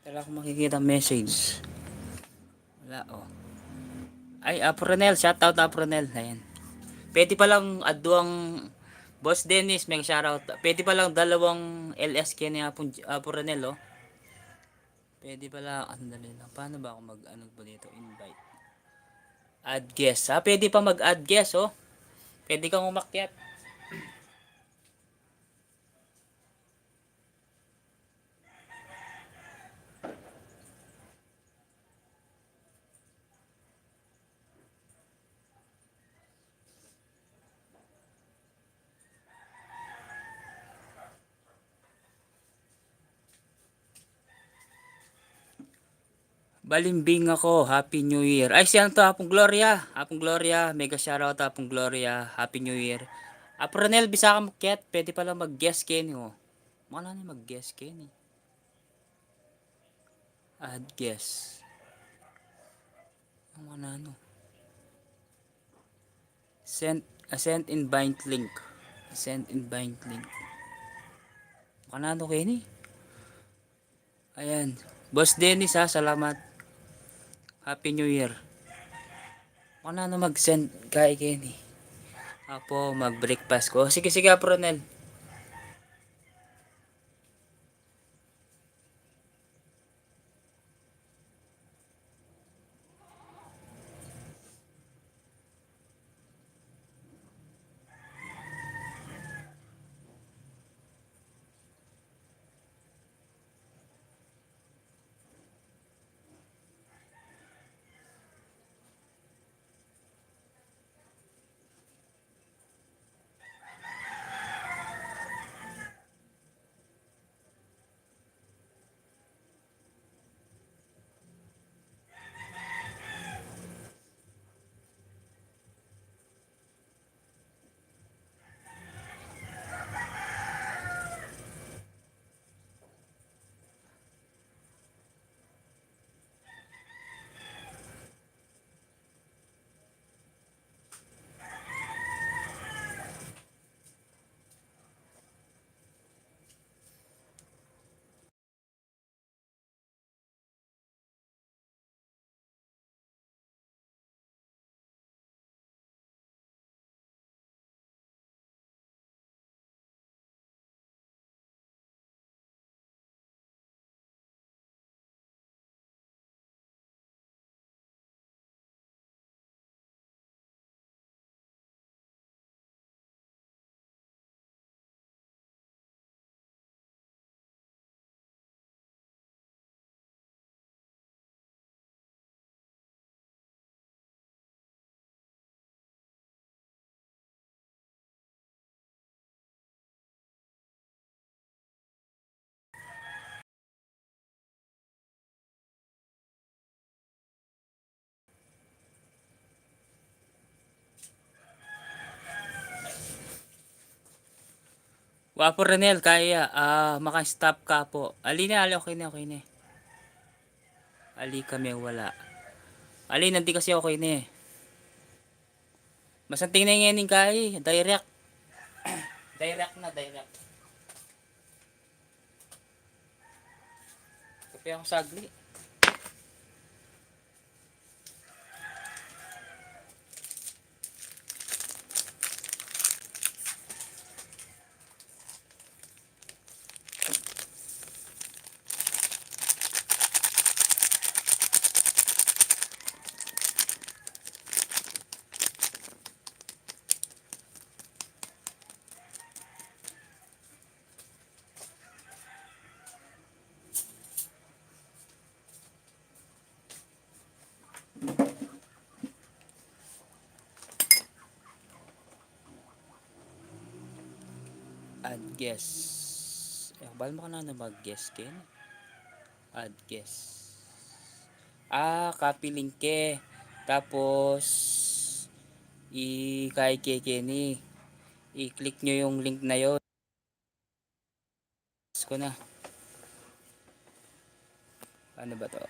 Wala akong makikita message. Wala, oh. Ay, Apronel. Shoutout, Apronel. Ayan. Pwede pa lang adwang Boss Dennis, may shoutout. Pwede pa lang dalawang LSK ni Apronel, oh. Pwede pala, ano dali lang. Paano ba ako mag-ano ba dito? Invite. Add guest. Pwede pa mag-add guest, oh. Pwede kang umakyat. Balimbing ako. Happy New Year. Ay, siya to. Hapong Gloria. Hapong Gloria. Mega shoutout, Hapong Gloria. Happy New Year. Apronel, bisa ka makyat. Pwede pala mag-guest Kenny, oh. Mana na mag-guest Kenny. Add guest. Mana no. Send invite link. Send invite link. Mana no Kenny? Ayan. Boss Dennis, ha. Salamat. Happy New Year. Mana no mag-send kay Kenny. Apo, mag-breakfast ko. Sige, sige, Apronel. Wapo Renel, kaya maka-stop ka po. Ali na, ali, okay na, okay na. Ali kami wala. Ali, nanti kasi okay na eh. Masanting na yung kay, direct. Direct na, direct. Kapi ako sagli. Add guest. Bal mo ka na mag-guest, Ken? Add guest. Copy link ke. Tapos, kay Kenny. I-click nyo yung link na yun. Ko na. Ano ba to?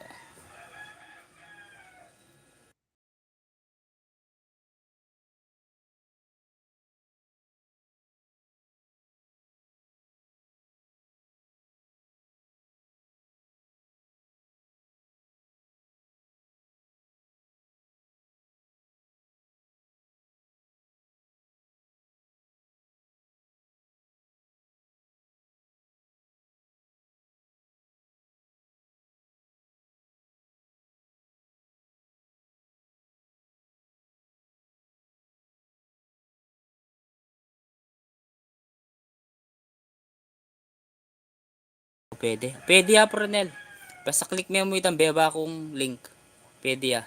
pwede. Pwede Pronel. Basta click mo itang beba akong link. Pwede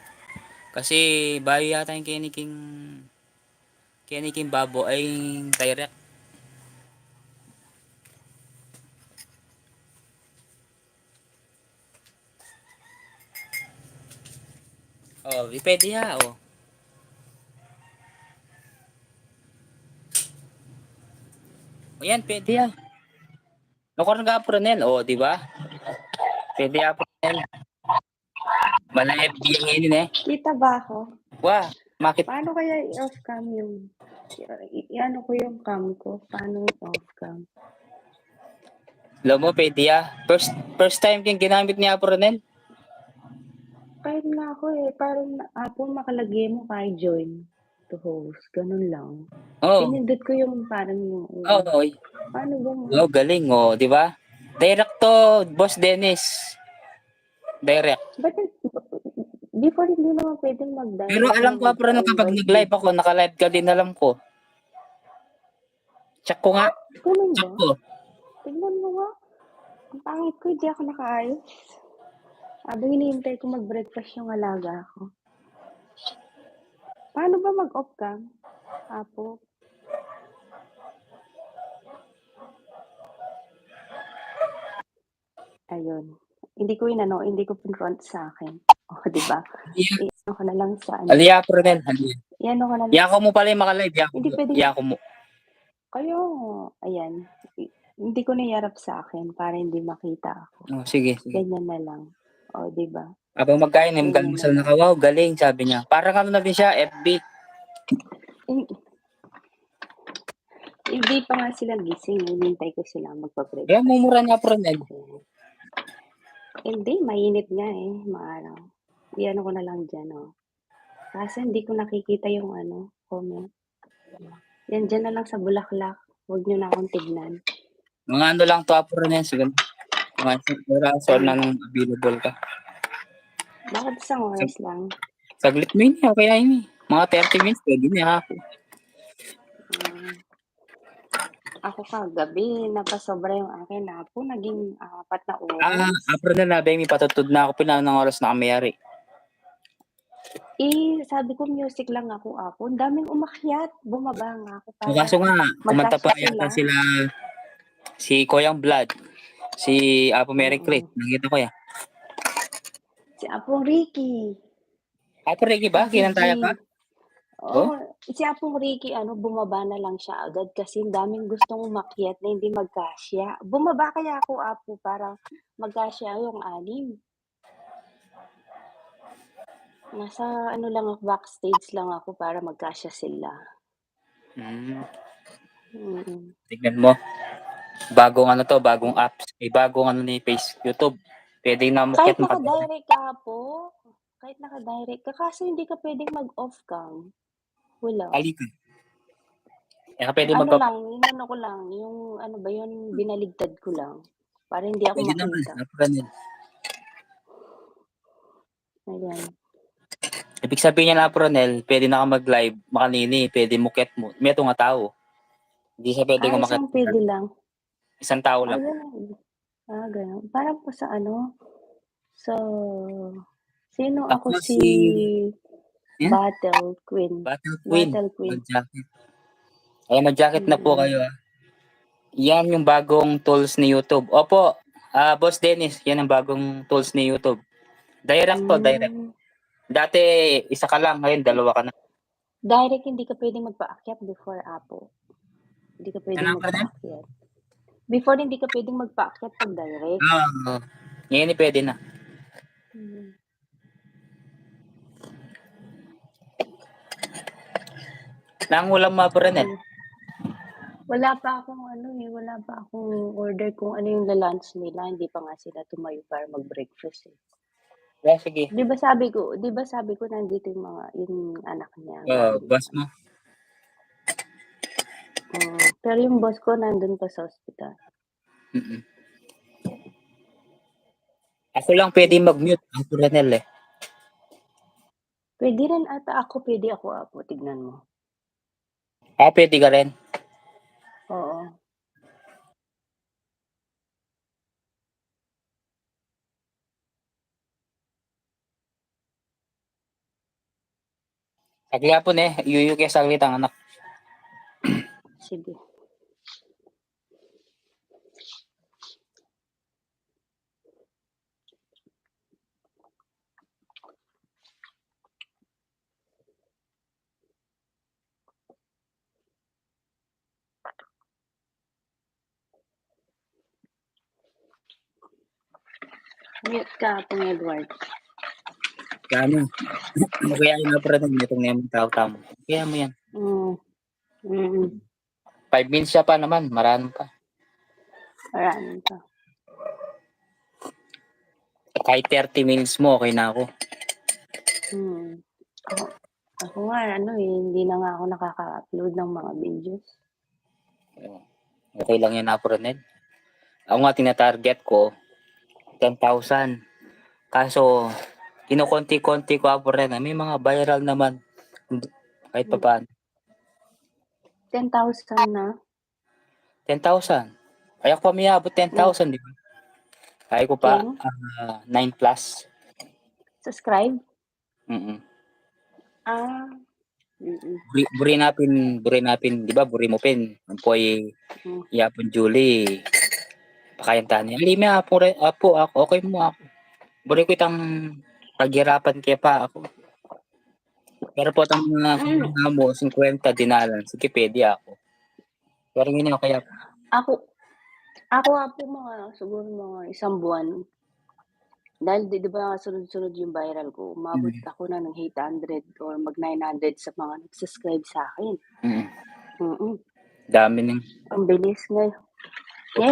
Kasi bayo yata yung Keniking Babo ay direct. Oh, pwede oh. Ayan, pwede Nakuha nga Pronel, di ba? Pwede Pronel. Malay FB ang ngayon Kita ba ako? Wah, makit. Paano kaya i-off cam yung... I-ano ko yung cam ko? Paano i-off cam? Alam mo, pwede First time kang ginamit niya Pronel? Kahit nga ako parang makalagay mo kay join to host. Ganun lang. Pinindot ko yung parang yung... Paano ba mo? Galing di ba? Direct to, Boss Dennis. Direct. But before hindi naman pwedeng mag-direct. Pero alam ko pero kapag nag-live ako, naka-live ka din, alam ko. Check ko nga. Ganun Check ba? ko. Tignan mo nga. Ang pangit ko, hindi ako nakaayos. Habang hinihintay ko mag-breakfast yung alaga ko. Paano ba mag-off cam? Apo? Ayun. Hindi ko pinront sa akin. Di ba? Iyan ko na lang sa ano. Aliya, Pronel. Iyan ko na lang. Yako mo pala yung maka-live. Hindi pwede. Yako mo. Kayo, ayan. Hindi ko niyarap sa akin para hindi makita ako. Sige. Ganyan na lang. Di ba? Habang magkain, magkalmusal na wow, galing, sabi niya. Parang na din siya, FB. Hindi pa nga sila gising. Hinintay ko sila magpa-break. Kaya mumura nga, Pronel. Hindi, mainit nga maaraw. Iyan ko na lang dyan, Kasi hindi ko nakikita yung comment. Yan dyan na lang sa bulaklak. Huwag nyo na akong tignan. Mga ano lang to, Pronel. Sige. Mga oras na nung available ka. Bakit isang oras lang? Saglit mo yun, kaya yun Mga 30 minutes, pwede na ako. Ako kagabi, napasobra yung akin naging 4 na oras. Pronel na, may patutod na ako, pinanong oras na kamayari. Sabi ko music lang ako, Ang daming umakyat. Bumaba nga ako para Kaso nga, kumanta pa yata sila si Koyang Blood, si Apo Mary Chris. Nakita ko yan. Si Apong Ricky. Apo Ricky ba? Kinantaya ka? Si Apong Ricky, bumaba na lang siya agad kasi daming gustong umakyat na hindi magkasya. Bumaba kaya ako, Apo, para magkasya yung 6. Nasa lang ako, backstage lang ako para magkasya sila. Tignan mo. Bagong bagong apps. Bagong ni YouTube. Pwede na kahit naka-direct ka po. Kahit naka-direct ka. Kasi hindi ka pwedeng mag-off cam. Wala. Halika. Pwede mag-off. Inano ko lang. Yung yun, binaligtad ko lang. Para hindi ako makita. Ayan. Ibig sabihin niya na, Pronel, pwede na ka mag-live, makanini, pwede muket mo. May nga tao. Hindi siya pwede kumakit. Isang pwede lang. Isang tao lang. Ganun. Parang po sa So, sino ako si Battle Queen. Battle Queen. Mag-jacket na po kayo. Yan yung bagong tools ni YouTube. Opo, Boss Dennis, yan ang bagong tools ni YouTube. Direct po, direct. Dati, isa ka lang, ngayon 2 ka na. Direct, hindi ka pwedeng magpaakyat before, Apo. Hindi ka pwedeng magpaakyat. Before, hindi ka pwedeng magpaakyat pag direct. Ngayon, pwede na. Nangulam mo, Pronel? Wala pa akong order kung ano yung lunch nila. Hindi pa nga sila tumayo para mag-breakfast Sige. Di ba sabi ko nandito yung anak niya. Boss mo. Pero yung boss ko nandun pa sa hospital. Ako lang pwede mag-mute ang Pronel Pwede rin ata ako, Apo. Tignan mo. Pwede ka rin? Oo. Agyapon yuyu kaya saglit ang anak. Sige. Mute ka, Apong Edward. Kaya ano, kaya yun na pala nitong niyang tao-tao mo. Kaya mo yan. 5 minutes siya pa naman, marami pa. Marami pa. Kahit 30 minutes mo, okay na ako. Ako nga, hindi na nga ako nakaka-upload ng mga videos. Okay lang yan, Apronel. Ako nga, tinatarget ko, 10,000. Kaso, kinukonti-konti ko, Apronel. May mga viral naman. Kahit pa paano. 10,000 na? 10,000. Ay, ako pa may abot 10,000, di ba? Kaya ko pa, 9 plus. Subscribe? Buri napin, di ba? Buri mo pin. Ampoy, yapon Julie. Pakayantahan niya. Alime apo ako, okay mo ako. Buri ko itang paghirapan kaya pa ako. Pero po itang mga mo, 50 dinalan. Sige, pwede ako. Pero yun kaya. Ako po siguro mga isang buwan. Dahil di ba sunod-sunod yung viral ko, umabot ako na ng 800 or mag-900 sa mga nag-subscribe sa akin. Dami nang. Ang bilis ngayon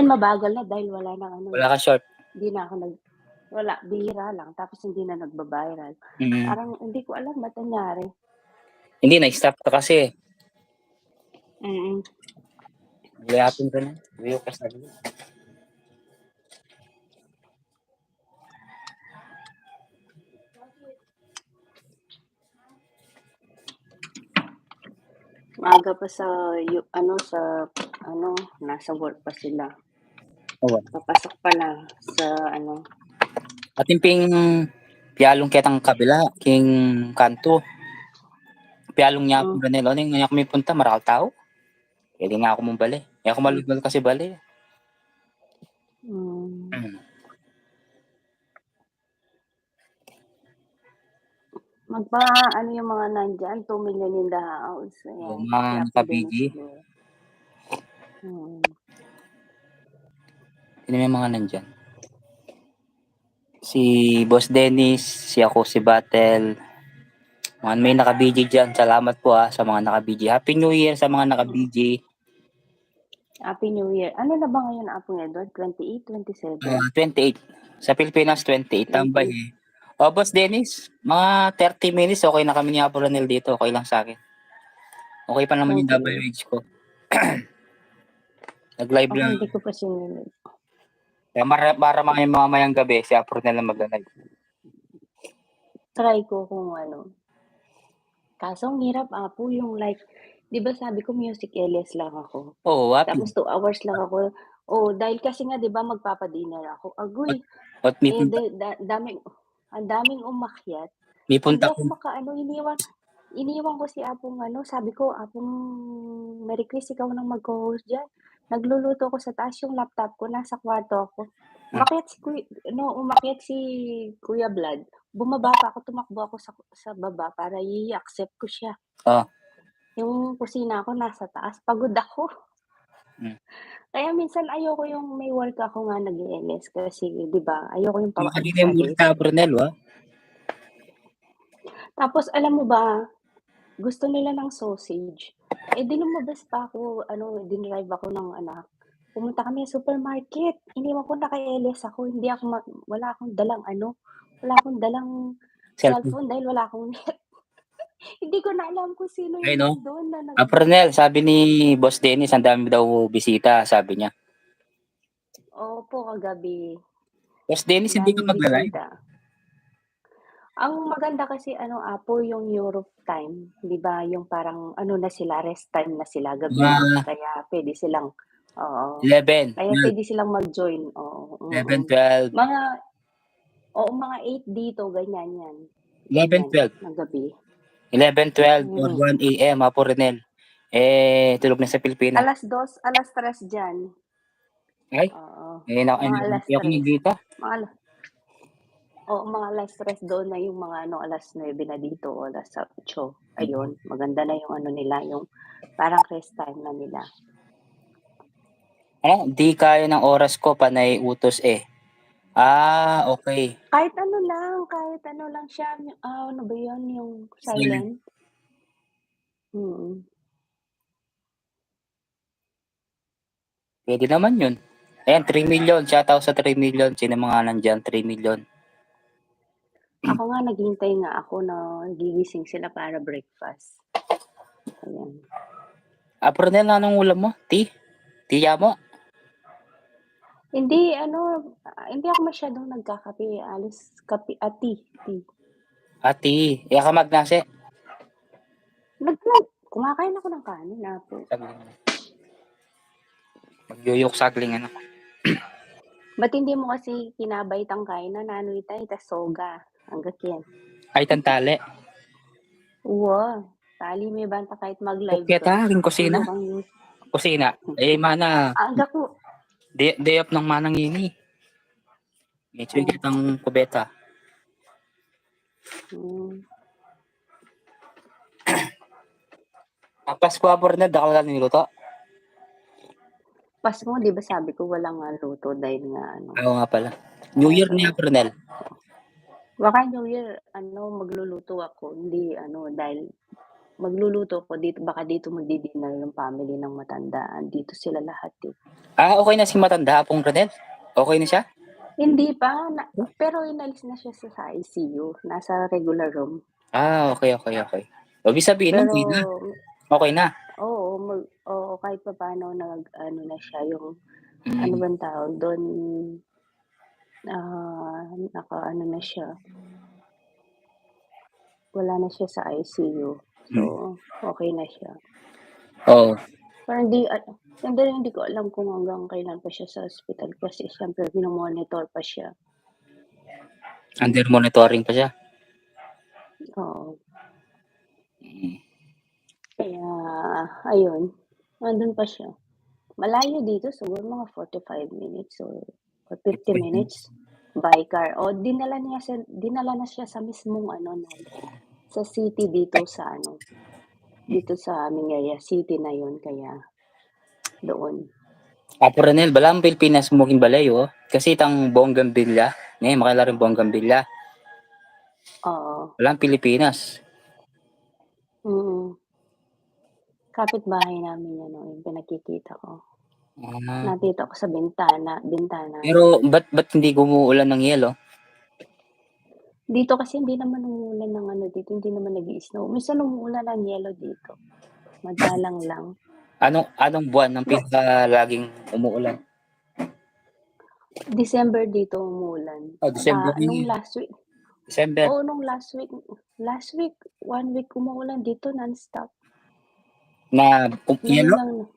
mabagal na dahil wala na Wala ka short. Hindi na ako wala, bihira lang. Tapos hindi na nagba-viral. Parang hindi ko alam ba't nangyari. Hindi, na-stop ka kasi. Layapin ka na. View ka sa gawin. Maaga pa nasa work pa sila. Papasok pa lang sa Atimping pialong kitang kabila, king kanto. Pialong niya ako ganun. Ano yung kami punta, marakal tao. Pwede nga ako mong bali. Kaya ako malugal kasi bali. yung mga nandyan, 2 million in the house. Ayan, mga nakabigi. Sino may mga nandyan? Si Boss Dennis, si ako, si Battle. Mga may nakabigi dyan. Salamat po sa mga nakabigi. Happy New Year sa mga nakabigi. Happy New Year. Ano na ba ngayon, Apong Edward? 28, 27? 28. Sa Pilipinas, 28. Tambay Boss Dennis, mga 30 minutes, okay na kami ni Apo Ranel dito. Okay lang sa akin. Okay pa naman yung WH ko. Nag-live lang. Hindi ko pa sinunod. Kaya para mamayang gabi, si Apo Ranel na mag-live. Try ko kung Kaso ang hirap, Apo, yung di ba sabi ko music LS lang ako? Oo, happy. Tapos 2 hours lang ako. Dahil kasi nga, di ba, magpapadinner ako. Agoy, ang daming umakyat. May punta ko. Iniwan ko si Apong sabi ko, Apong Mary Chris, ikaw nang mag-host dyan. Nagluluto ko sa taas yung laptop ko, nasa kwarto ako. Umakyat si Kuya Vlad. Bumaba pa ako, tumakbo ako sa baba para i-accept ko siya. Yung kusina ko nasa taas, pagod ako. Kaya minsan ayoko yung may work ako nga nag-LS kasi, di ba, ayoko yung pawakit sa Brunel, Tapos, alam mo ba, gusto nila ng sausage. Di lumabas pa ako, dinrive ako ng anak. Pumunta kami sa supermarket. Iniwan ko naka-LS ako. Wala akong dalang cellphone dahil wala akong net. Hindi ko na alam kung sino yung doon na Apronel, sabi ni Boss Dennis, ang dami daw bisita, sabi niya. Opo, kagabi. Boss Dennis, hindi ka mag-live? Ang maganda kasi Apo, yung Europe time, 'di ba? Yung parang na sila, rest time na sila gabi. Kaya pwede silang 11. Kaya pwede silang mag-join. 11, 12. Mga 8 dito, ganyan yan. 11, 12. Ng gabi. 11, 12 or Mm. 1 AM, Apo Renel. Tulog na sa Pilipinas. Alas 2, alas 3 diyan. Ay, Oo, mga alas hindi ako 3. nagkita. Mga ala Oo, mga alas 3 doon na yung mga ano, alas 9 na dito o alas 8. Ayun, maganda na yung ano nila, yung parang rest time na nila. Di kaya ng oras ko, panay utos eh. Okay. Kahit ano lang siya, ano ba 'yun, yung silent? Mm. Pwede naman yun. Ayan, 3 million. Shoutout sa 3 million. Sino mga nandyan? 3 million. Ako nga naghihintay nga ako na gigising sila para breakfast. Ayan. Pronel, anong ulam mo? Tiya mo? Hindi ano, hindi ako masyadong nagkakape, kape tea. Tea. Ka magnase. Kumakain ako ng kanin, apo. Magyuyok sagling ano. Ba't hindi mo kasi kinabay tangkain na nanoy tay tas soga, hanggang yan. Ay, tantali. Uwa, tali may banta kahit mag-live Kaya ka. rin kusina. Tuyo kang Kusina. Mana. aga ko. Day up ng manang ini. Medyo kitang kubeta. Pasko po rin na, dakal na niluto. Pasko, di ba sabi ko walang luto dahil nga ano. Oo nga pala. New Year niya, Pronel. Baka New Year, magluluto ako. Hindi, dahil magluluto ko dito, baka dito magdi-dinner yung family ng matanda. Dito sila lahat eh. Okay na si matanda, Pong Pronel? Okay na siya? Hindi pa, pero inalis na siya sa ICU. Nasa regular room. Okay. Ibig sabihin, Pero, okay na. Okay na. oo, kahit pa paano, na siya yung, ano bang tawag doon, na siya. Wala na siya sa ICU. So, okay na siya. Oo. Pero hindi ko alam kung hanggang kailan pa siya sa hospital kasi siyempre monitor pa siya. Under monitoring pa siya. Oo. Kaya, ayun, nandun pa siya. Malayo dito, siguro mga 45 minutes or 50 minutes by car. Dinala na siya sa mismong sa city dito sa aming area, city na yun, kaya doon. Ronel, balang Pilipinas mo balay, kasi itang Bougainvillea, makilala rin Bougainvillea. Oo. Balang Pilipinas. Kapit-bahay namin yan, yung pinakikita ko. Nakita ko sa bintana. Pero ba't hindi gumuulan ng yelo? Dito kasi hindi naman umuulan ng dito, hindi naman nag-i-snow. Minsan umuulan ng yelo dito. Madalang lang. Anong buwan ng laging umuulan? December dito umuulan. December Nung last week. December. Nung last week, 1 week umuulan dito non-stop. Na yelo?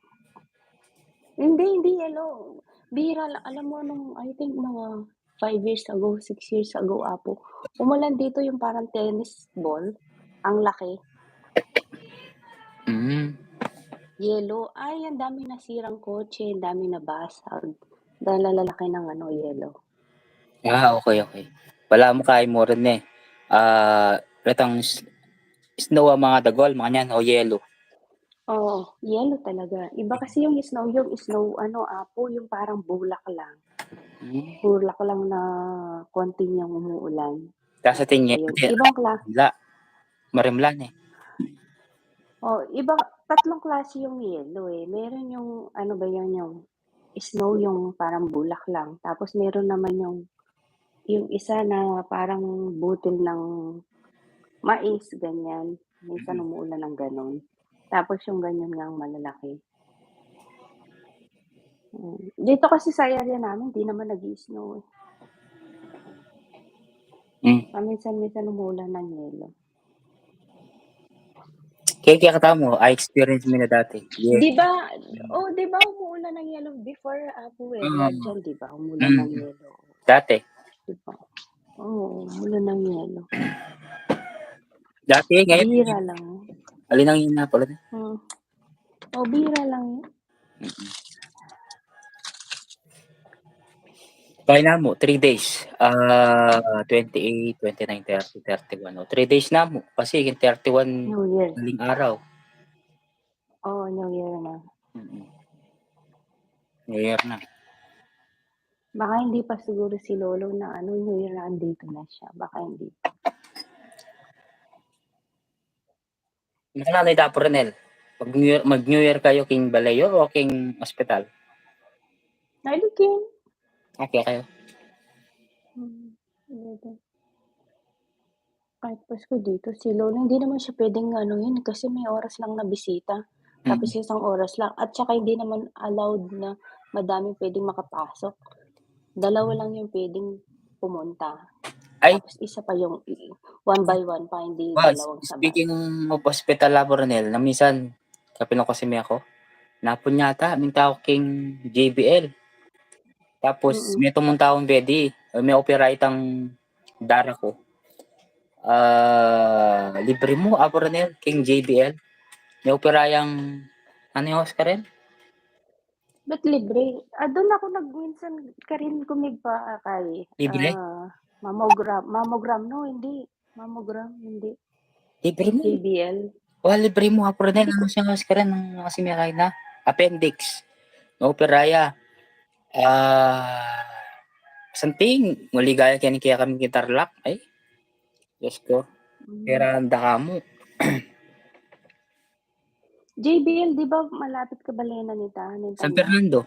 Hindi yelo. Bihira lang. Alam mo, I think mga 5 years ago, 6 years ago, apo. Umulan dito yung parang tennis ball. Ang laki. Yelo. Ay, ang dami nasirang kotse, ang dami nabasag. Dahil lalaki ng yelo. Okay. Wala mo kaya mo rin retang snow ang mga dagol, mga yan, o yelo. Oo, yelo talaga. Iba kasi yung snow, apo, yung parang bulak lang. Bulak lang na konti niyang umuulan. Tapos sa tingin, Ibang klase. Marimlan Tatlong klase yung yelo eh. Meron yung, yung snow, yung parang bulak lang. Tapos meron naman yung isa na parang butil ng mais, ganyan. Minsan umuulan ng ganon. Tapos yung ganyan ngang malalaki. Dito kasi sa area namin, di naman nag-i-snow eh. Paminsan-minsan umuulan ng yelo. Kaya kata mo, experience mo na dati. Yeah. Di ba umuulan ng yelo before dyan, di ba? Umuulan ng yelo. Dati? Di ba? Oo, umuulan ng yelo. Dati, ngayon, Bihira lang. alin ang hina pala. Hmm. Oh, bihira lang yun. Kaya na mo, 3 days. 28, 29, 30, 31. 3 days na mo. Kasi yung 31 New Year. maling araw. Oo, New Year na. Mm. New Year na. Baka hindi pa siguro si Lolo na New Year na andito na siya. Baka hindi. Nanay Dapo Renel. Mag-New Year kayo king Balayo o king Hospital? Nalikin. Okay kayo. Pwede. Kahit Pasko dito, si Lolo, hindi naman siya pwedeng yun kasi may oras lang na bisita. Tapos Mm. isang oras lang. At saka hindi naman allowed na madami pwedeng makapasok. 2 lang yung pwedeng pumunta. Ay, Tapos isa pa yung 1 by 1 pa, hindi wow, 2 sabay. speaking of Hospital Labo Renel, na minsan, kapilo kasi may ako, napon yata, minta ako king JBL. Tapos, Mm. may tumunta akong bedi. May opera itang dara ko. Libre mo, Apo Renel, king JBL. May opera yung, ano yung Oscar rin? Ba't libre? Do'n ako minsan ka rin kumigpa kay, Libre? mammogram 'no, hindi. Mammogram, hindi. Libre mo. JBL. Libre mo, Apo Renel. Hindi ko Ano siya Oscar rin? Ang kasi may kain na. Appendix. May operaya. Santing. Muli gaya kaya kami gitarlak. Ay, Diyos ko. hmm. Kaya handa ka mo. JBL 'di ba malapit Cabalena nita San Nintanla? Fernando.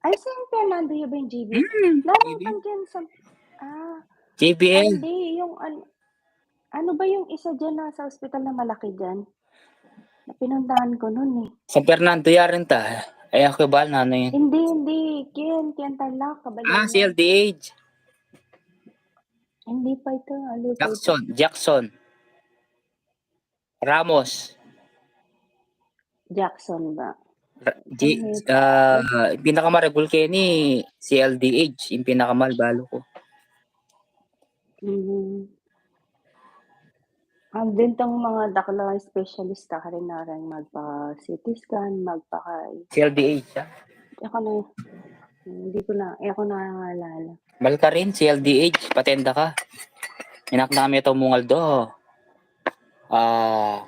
Ay, San Fernando yun ba yung JBL? JBL. Lalaban diyan sa JBL. hindi yung ano ba yung isa diyan na sa ospital na malaki diyan? Na pinuntahan ko nun, eh. San Fernando yarin ta. Ay, ako ba na ano yun? Hindi. Kiyan Tarlac, Si Cabalena. LDH. Hindi pa ito, aliw pa ito. Jackson. Ramos. Jackson ba? G, Diyan may pinakamaragul kayo ni si LDH. Yung pinakamalbalo ko. mhm. Andun tong mga dakla espesyalista ka rin na rin magpa-CT scan, Si LDH, ha? ako na hindi ko na ako naalala. Mal ka rin, si LDH. Patenda ka. Inak namin ito mungal do.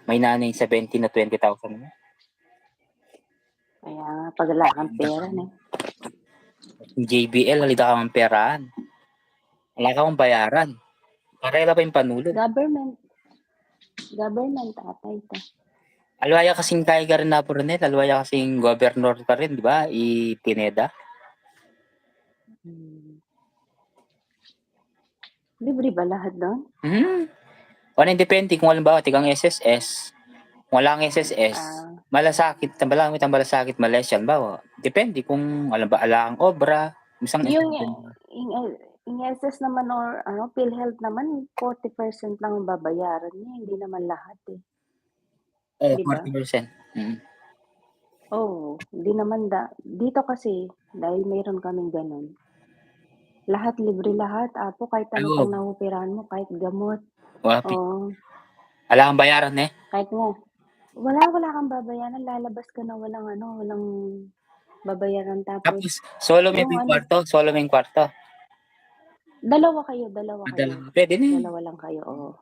May nanay 70 na 20,000 mo. Kaya pag wala kang pera na. JBL, halita ka ng peraan. Wala ka akong bayaran. Karela pa yung panulog. Government ata ito. Alwaya kasing tayo ka rin na po rin eh. Alwaya kasing governor ka rin, di ba? Pineda. Libre ba lahat doon? Wala depende kung halimbawa tigang SSS. Kung wala kang SSS, malasakit, tambalang malasakit, Malaysian ba? Depende kung alam ba ala ang obra, isang Yung SS naman or PhilHealth naman 40% lang ang babayaran niya, hindi naman lahat eh. Di ba? 40%. Hindi naman dito kasi dahil mayroon kaming ganun. Lahat libre lahat, Apo, kahit ano pang naoperahan mo, kahit gamot. Wala kang bayaran eh. Kahit nga, wala kang babayaran, lalabas ka na walang babayaran. Tapos, solo may kwarto. Dalawa kayo. Pwede na. Dalawa lang kayo, oo.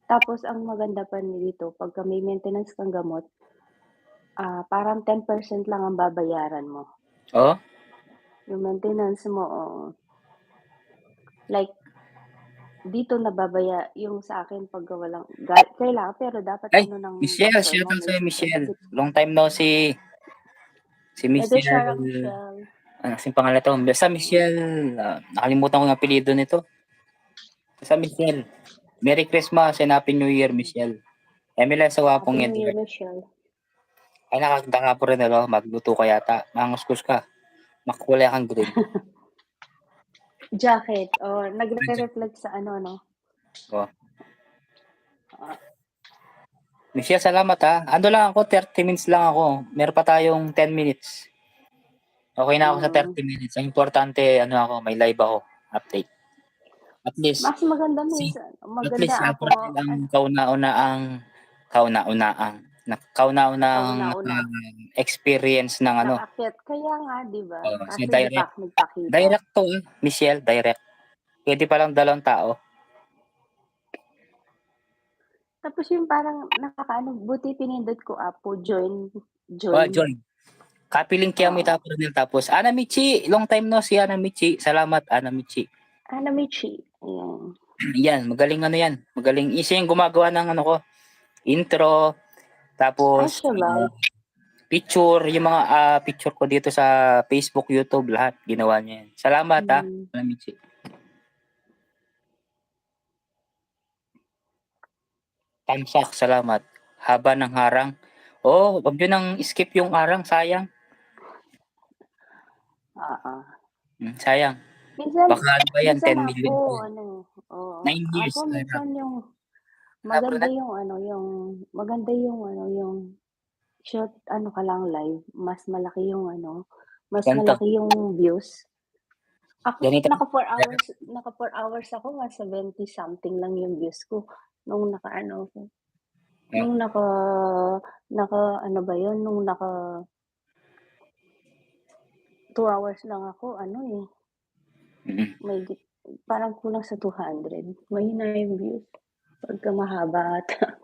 Tapos, ang maganda pa dito, pagka may maintenance kang gamot, parang 10% lang ang babayaran mo. Oo? Yung maintenance mo, like, dito yung sa akin pag walang, kailangan, pero dapat ng Michelle, doctor shout mo. out sa'yo, Michelle. Long time no si Michelle. Ito, Michelle. Ano kasing pangalan to? Basta Michelle, nakalimutan ko yung apelido nito. Basta Michelle. Merry Christmas and Happy New Year, Michelle. Emily sa wapong Happy New Year, Edward. Michelle. Ay, nakakita ka po rin, magluto ka yata. Manguskus ka. Makukulay kang green. Jacket. Nagre-reflect sa no? Michelle, salamat ha. Ando lang ako, 30 minutes lang ako. Meron pa tayong 10 minutes. Okay na ako sa 30 minutes. Ang importante, may live ako. Update. At least Mas maganda si minsan at maganda least si ako Apronel ang ano, kauna-unahang kauna-una, experience ng ano, nakakyat. Kaya nga 'di ba, sa kaso hindi pa direct. ako nagpakita. Direct 'to, Michelle, direct. Puwede palang 2 tao. Tapos yung parang nakakaano, buti pinindot ko po join, Oh, join, join. Copy link yang may oo. Apronel tapos, Ana Michi, long time no see Ana Michi. Salamat Ana Michi. Hanamichi, ayan. Yan, magaling ano yan, magaling. Siya yung gumagawa ng ano ko, intro, tapos Siya ba? picture, yung mga picture ko dito sa Facebook, YouTube, lahat ginawa niya yan. Salamat Hmm, Ana Michi. Tamsak, salamat. Haba ng harang. Oh, wag niyo nang skip yung harang, sayang. oo. Sayang. Minsan Baka ano pa yan, minsan 10 million pa yan. ano, oo. 9 years. Minsan yung Ano, bro? maganda yung ano, yung short ano ka lang live, mas malaki yung ano, mas Ganito. malaki yung views. Ako Ganito. naka 4 hours ako, 70 something lang yung views ko nung naka-ano ako, Eh, nung naka-ano ba yun, nung naka 2 hours lang ako ano, eh, mm. mahigit parang kulang sa 200, mahina yung views pagka mahaba ata.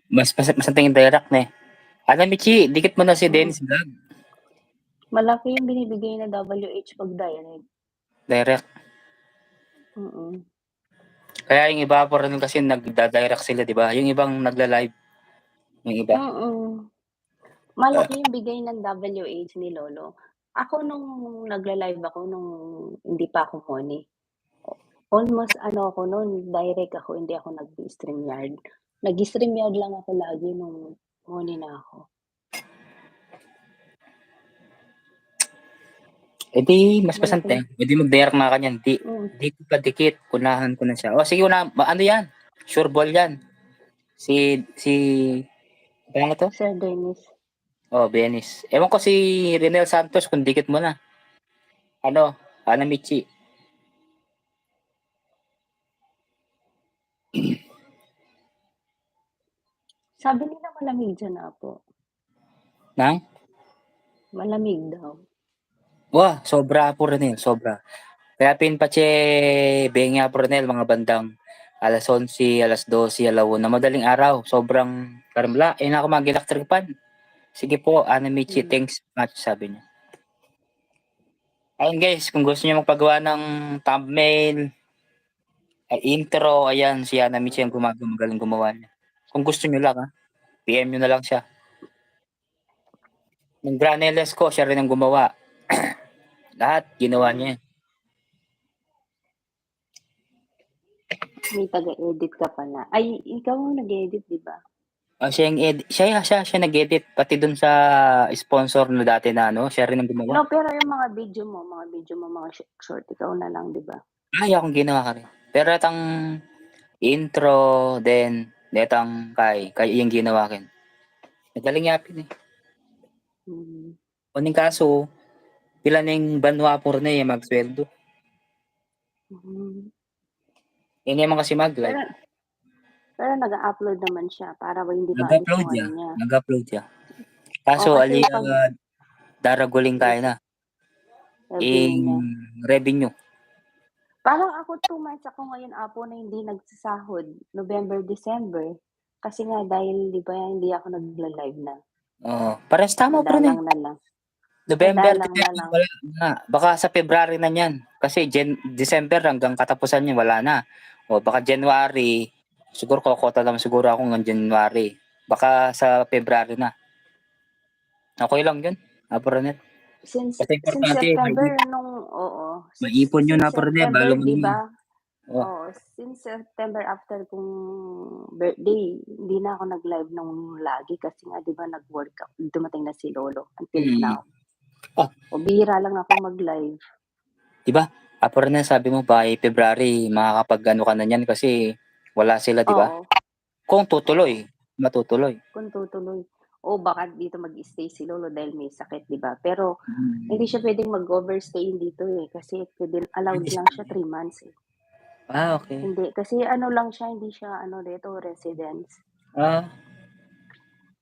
Mas ang tingin direct na eh. Ano, Michi, dikit mo na si Mm, Dennis Vlog. malaki yung binibigay na WH 'pag direct, Direct. mm. Kaya yung iba pa rin kasi nagda-direct sila, di ba? Yung ibang nagla-live, yung iba. Mm. Malaki yung bigay ng WH ni lolo. Ako nung nagla-live ako nung hindi pa ako moni, almost ano ako nun, direct ako, hindi ako nag-i-StreamYard. Nag-i-StreamYard lang ako lagi nung moni na ako. Eh di, mas Malaki pasante. Eh di mag-direct na ka niyan. mm, Di ko pa dikit. Kunahan ko na siya. O sige, ano yan? Sure ball yan. Si, ano to? Sir Dennis. Oh, Benis. Ewan ko si Renel Santos kung dikit mo na. Ano? Ana Michi. Sabi nila malamig diyan, Apo. Nang? Malamig daw. Wah, sobra po Renel. Sobra. Kaya pinpache benga po Renel, mga bandang alas 11, alas 12, alauna. Madaling araw. Sobrang karamla. Eh na ako mag-electric pan. Sige po, Ana Michi. Hmm, Thanks much, sabi niya. Ayun guys, kung gusto niyo magpagawa ng thumbnail, intro, ayan, si Ana Michi ang magaling gumawa niya. Kung gusto niyo lang PM niyo na lang siya. Yung Graneles ko, siya rin ang gumawa. Lahat, ginawa mm. niya. May taga-edit ka pala. Ay, ikaw ang nag-edit, 'di ba? Siya nag-edit, pati dun sa sponsor na dati na siya rin ang gumawa. No, pero yung mga short, ikaw na lang, 'di ba? Ay, akong ginawa ka rin. Pero itang intro, then, netang kay yung ginawa kin. Magaling yapin eh. Mm. Kuning kaso, pila ning banwa por na magsweldo. Hmm. Yan naman kasi Pero mag-live. pero nag-a-upload naman siya para hindi maalis Nag-upload yung ano niya. niya. Nag-upload siya. O Kaso, kasi 'pag daraguling re kaya na. revenue In niya. revenue. Parang ako 2 months ako ngayon, Apo, na hindi nagsasahod, November, December. Kasi nga dahil 'di ba hindi ako nagla-live na. Oo. Parehas tama pa rin eh. Madalang na lang. November, Madalang na December, lang. wala na. Baka sa February na niyan. Kasi December hanggang katapusan niya, wala na. O baka January, siguro kokota lang siguro ako ng January. Baka sa February na. Okay lang yun. Aporanet. Basta Since importante, September nung oo, maipon yun since Aporanet. September, Balong 'di ano. ba? Oh. Oo, since September after kong birthday, hindi na ako nag-live nung lagi kasi nga 'di ba nag-work ako, dumating na si lolo until Mm. now. Ah, O bihira lang ako mag-live. diba? Aporanet, sabi mo by February, makakapag ano ka na niyan kasi wala sila, di ba? Oo, Kung tutuloy, oo, matutuloy. kung tutuloy. o baka dito mag-stay si lolo dahil may sakit, 'di ba? Pero hindi Hmm. siya puwedeng mag-overstay dito, eh, kasi allowed Pwede lang sa siya 3 months, eh. okey. Hindi, kasi ano lang siya, hindi siya ano dito, residence. Ah,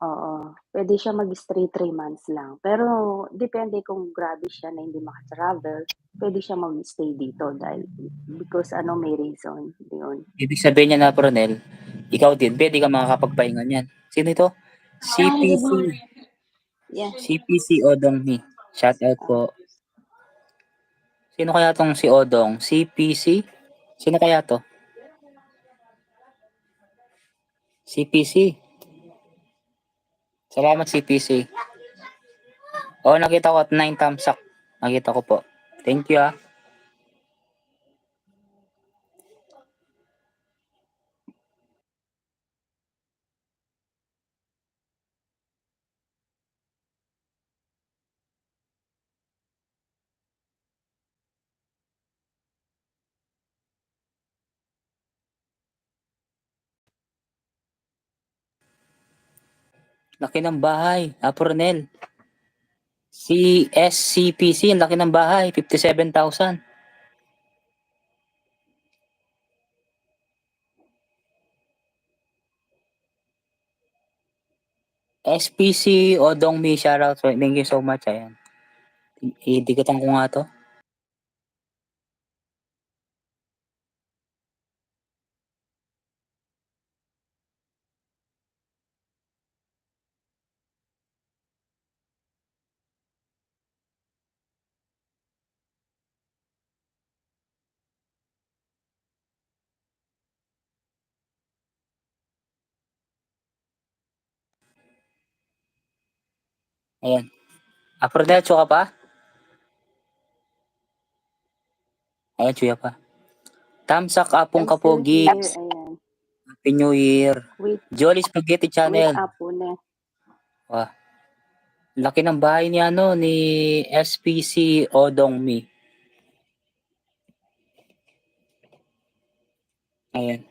Oo, puwede siya mag-stay 3 months lang. Pero depende kung grabe siya na hindi maka-travel, puwede siya mag-stay dito dahil because ano, may reason, yun. ibig sabihin niya na Ronel, ikaw din puwede kang makakapagpahinga niyan. Sino ito? Hi, good CPC, morning. Yeah, CPC Odongni. Shoutout po. oh, Sino kaya 'tong si Odong? CPC? Sino kaya 'to? CPC. Salamat CPC. Oo, nakita ko at 9 thumbs up. Nakita ko po. Thank you, ah. Laki ng bahay, Ronel. Si SCPC, ang laki ng bahay, 57,000. SPC Odongmi, shoutout. Thank you so much. Ayan. Idikatan ko nga to. Ayan. Ronel, ka pa? Ayan, tsuya pa. Tamsak apong I'm still kapogi. here, ayan. Happy New Year. Wait, Jolly Spaghetti wait, Channel. apo na. Wah, laki ng bahay ni ano ni SPC Odongmi. Ayan.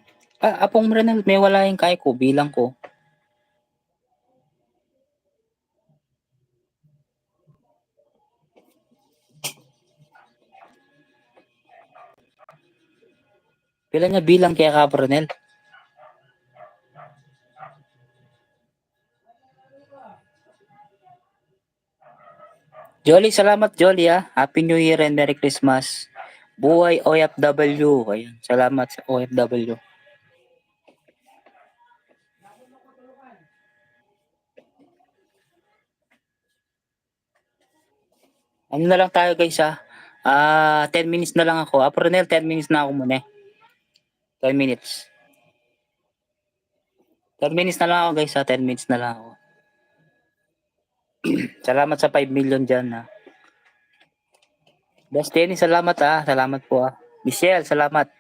Apong Ronel, may wala yung kay ko, bilang ko. Pila niya bilang kaya ka, Ronel? Jolly, salamat Jolly, ah. Happy New Year and Merry Christmas. Buhay OFW. Ayan, salamat sa OFW. Ano na lang tayo guys, ah. 10 minutes na lang ako. Ronel, 10 minutes na ako muna, eh. 10 minutes. 10 minutes na lang ako guys, ah. 10 minutes na lang ako. Salamat sa 5 million dyan, ah. Best Denny, salamat, ah. Salamat po, ah. Michelle, salamat.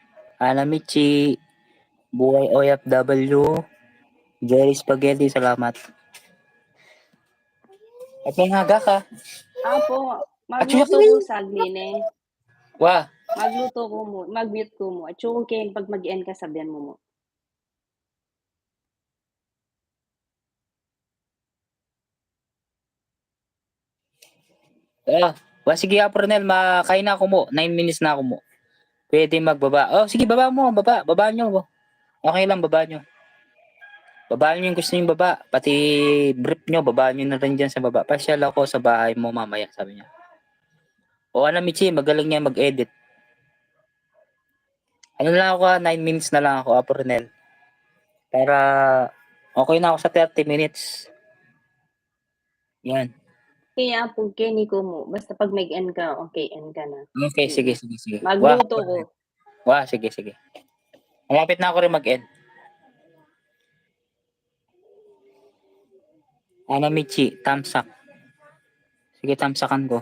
Ana Michi, Buhay OFW, Jerry Spaghetti, salamat. At may haga ka. Apo, At siya ka magluto ko rin. saglit, eh. Wah, Magluto ko mag-mute ko mo. At yung 'pag mag-end ka sabihan mo mo. sige, Ronel, makain na ako mo. 9 minutes na ako mo. Pwede magbaba. Oh, sige, baba mo. Baba nyo. Okay lang, baba nyo. Baba nyo yung gusto nyo baba. Pati brief nyo, baba nyo na rin dyan sa baba. Pasyal ako sa bahay mo mamaya, sabi niya. O ano, Michi, magaling niya mag-edit. Ano lang ako, 9 minutes na lang ako, Ronel. Para okay na ako sa 30 minutes. Yan. Kaya po Kenny ko mo, basta 'pag mag-end ka, okay, end ka na. Okay, sige. Magluto ko. Sige. Malapit na ako rin mag-end. Ano, Michi, thumbs up. Sige, thumbs upan ko.